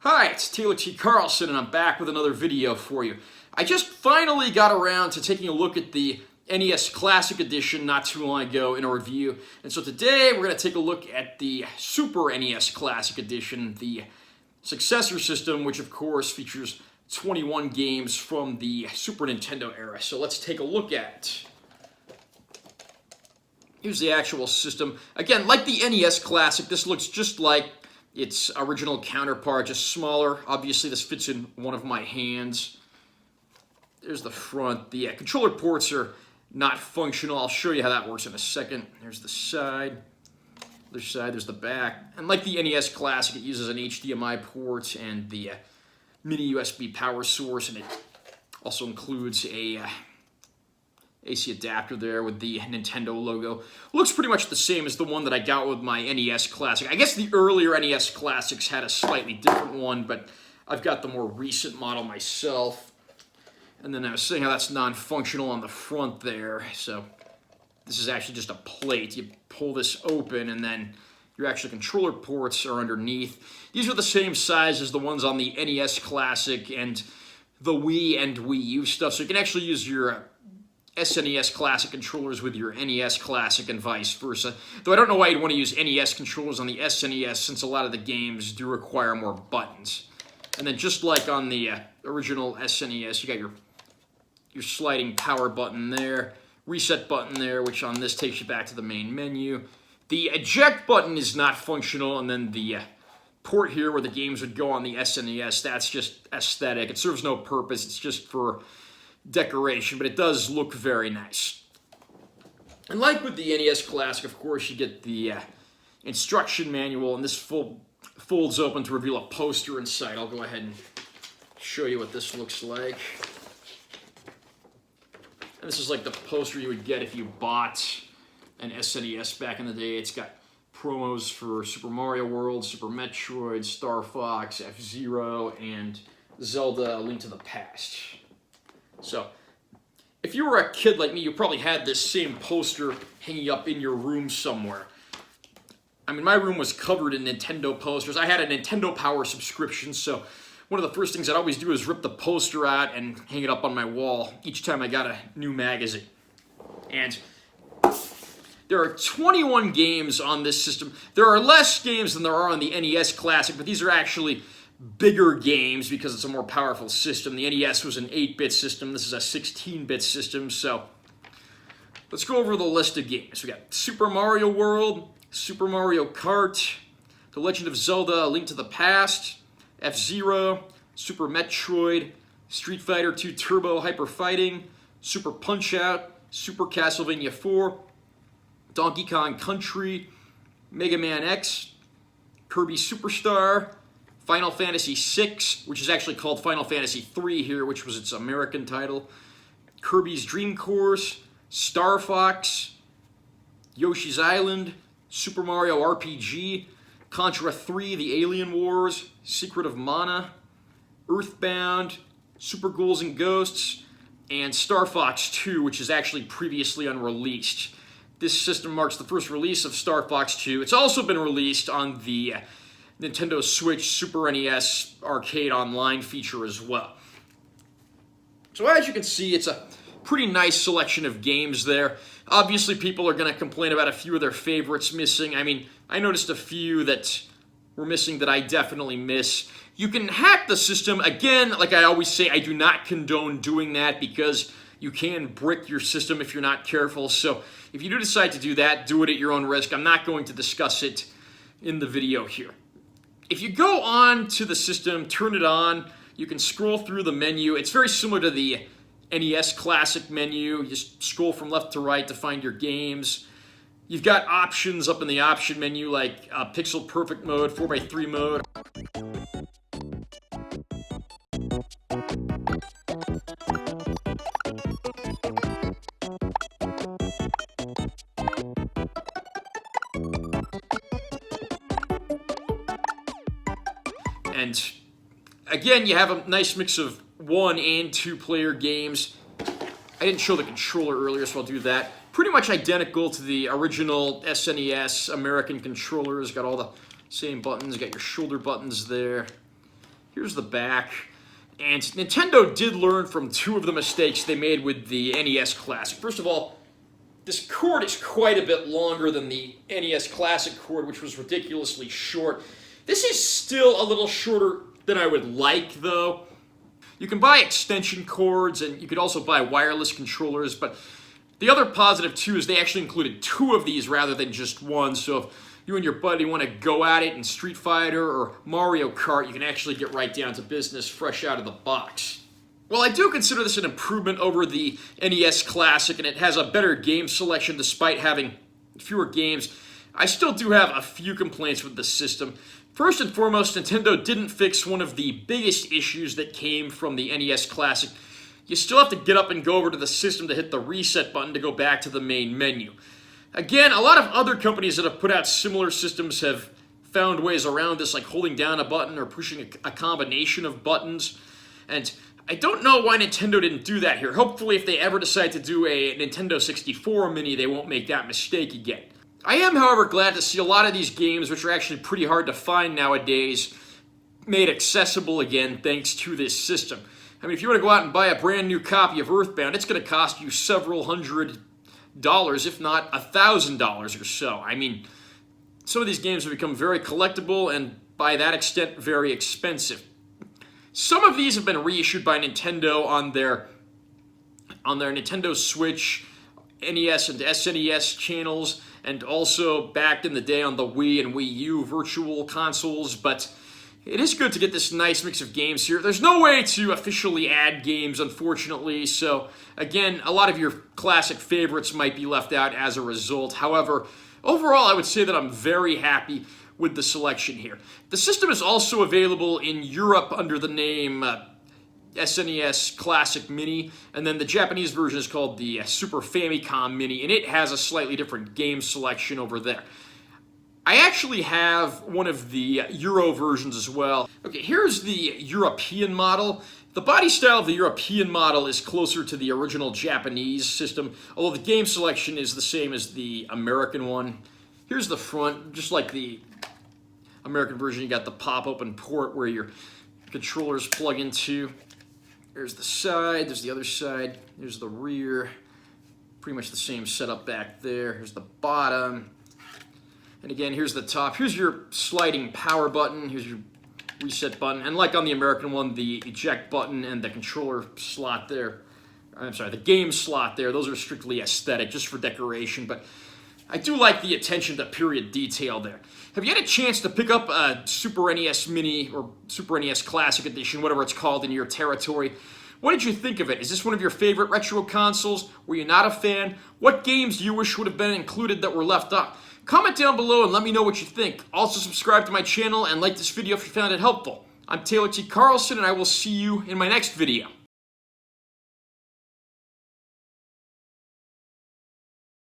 Hi, it's Taylor T. Carlson, and I'm back with another video for you. I just finally got around to taking a look at the NES Classic Edition not too long ago in a review. And so today we're going to take a look at the Super NES Classic Edition, the successor system, which of course features 21 games from the Super Nintendo era. So let's take a look at it. Here's the actual system. Again, like the NES Classic, this looks just like its original counterpart, just smaller. Obviously, this fits in one of my hands. There's the front. The controller ports are not functional. I'll show you how that works in a second. There's the side. Other side, there's the back. And like the NES Classic, it uses an HDMI port and the mini USB power source, and it also includes a AC adapter there with the Nintendo logo. Looks pretty much the same as the one that I got with my NES Classic. I guess the earlier NES Classics had a slightly different one, but I've got the more recent model myself. And then I was saying how that's non-functional on the front there. So this is actually just a plate. You pull this open and then your actual controller ports are underneath. These are the same size as the ones on the NES Classic and the Wii and Wii U stuff. So you can actually use your SNES Classic controllers with your NES Classic and vice versa. Though I don't know why you'd want to use NES controllers on the SNES, since a lot of the games do require more buttons. And then just like on the original SNES, you got your sliding power button there, reset button there, which on this takes you back to the main menu. The eject button is not functional, and then the port here where the games would go on the SNES, that's just aesthetic. It serves no purpose. It's just for decoration, but it does look very nice. And like with the NES Classic, of course, you get the instruction manual, and this folds open to reveal a poster inside. I'll go ahead and show you what this looks like. And this is like the poster you would get if you bought an SNES back in the day. It's got promos for Super Mario World, Super Metroid, Star Fox, F-Zero, and Zelda: A Link to the Past. So, if you were a kid like me, you probably had this same poster hanging up in your room somewhere. I mean, my room was covered in Nintendo posters. I had a Nintendo Power subscription, so one of the first things I'd always do is rip the poster out and hang it up on my wall each time I got a new magazine. And there are 21 games on this system. There are less games than there are on the NES Classic, but these are actually bigger games because it's a more powerful system. The NES was an 8-bit system. This is a 16-bit system. So let's go over the list of games. We got Super Mario World, Super Mario Kart, The Legend of Zelda: A Link to the Past, F-Zero, Super Metroid, Street Fighter II Turbo Hyper Fighting, Super Punch-Out, Super Castlevania 4, Donkey Kong Country, Mega Man X, Kirby Superstar, Final Fantasy VI, which is actually called Final Fantasy III here, which was its American title, Kirby's Dream Course, Star Fox, Yoshi's Island, Super Mario RPG, Contra 3, The Alien Wars, Secret of Mana, Earthbound, Super Ghouls and Ghosts, and Star Fox 2, which is actually previously unreleased. This system marks the first release of Star Fox 2. It's also been released on the Nintendo Switch Super NES Arcade Online feature as well. So as you can see, it's a pretty nice selection of games there. Obviously, people are going to complain about a few of their favorites missing. I mean, I noticed a few that were missing that I definitely miss. You can hack the system. Again, like I always say, I do not condone doing that because you can brick your system if you're not careful. So if you do decide to do that, do it at your own risk. I'm not going to discuss it in the video here. If you go on to the system, turn it on, you can scroll through the menu. It's very similar to the NES Classic menu. You just scroll from left to right to find your games. You've got options up in the option menu like Pixel Perfect mode, 4x3 mode. And again, you have a nice mix of 1- and 2-player games. I didn't show the controller earlier, so I'll do that. Pretty much identical to the original SNES American controllers. Got all the same buttons. Got your shoulder buttons there. Here's the back. And Nintendo did learn from two of the mistakes they made with the NES Classic. First of all, this cord is quite a bit longer than the NES Classic cord, which was ridiculously short. This is still a little shorter than I would like, though. You can buy extension cords, and you could also buy wireless controllers, but the other positive, too, is they actually included two of these rather than just one, so if you and your buddy want to go at it in Street Fighter or Mario Kart, you can actually get right down to business fresh out of the box. Well, I do consider this an improvement over the NES Classic, and it has a better game selection despite having fewer games. I still do have a few complaints with the system. First and foremost, Nintendo didn't fix one of the biggest issues that came from the NES Classic. You still have to get up and go over to the system to hit the reset button to go back to the main menu. Again, a lot of other companies that have put out similar systems have found ways around this, like holding down a button or pushing a combination of buttons. And I don't know why Nintendo didn't do that here. Hopefully, if they ever decide to do a Nintendo 64 Mini, they won't make that mistake again. I am, however, glad to see a lot of these games, which are actually pretty hard to find nowadays, made accessible again thanks to this system. I mean, if you want to go out and buy a brand new copy of Earthbound, it's going to cost you several $100, if not $1,000 or so. I mean, some of these games have become very collectible and, by that extent, very expensive. Some of these have been reissued by Nintendo on their Nintendo Switch, NES, and SNES channels, and also back in the day on the Wii and Wii U virtual consoles, but it is good to get this nice mix of games here. There's no way to officially add games, unfortunately, so again, a lot of your classic favorites might be left out as a result. However, overall, I would say that I'm very happy with the selection here. The system is also available in Europe under the name SNES Classic Mini, and then the Japanese version is called the Super Famicom Mini, and it has a slightly different game selection over there. I actually have one of the Euro versions as well. Okay, here's the European model. The body style of the European model is closer to the original Japanese system, although the game selection is the same as the American one. Here's the front, just like the American version, you got the pop-open port where your controllers plug into. There's the side, there's the other side, there's the rear. Pretty much the same setup back there. Here's the bottom. And again, here's the top. Here's your sliding power button. Here's your reset button. And like on the American one, the eject button and the controller slot there. I'm sorry, the game slot there. Those are strictly aesthetic, just for decoration. But I do like the attention to period detail there. Have you had a chance to pick up a Super NES Mini or Super NES Classic Edition, whatever it's called, in your territory? What did you think of it? Is this one of your favorite retro consoles? Were you not a fan? What games do you wish would have been included that were left out? Comment down below and let me know what you think. Also, subscribe to my channel and like this video if you found it helpful. I'm Taylor T. Carlson, and I will see you in my next video.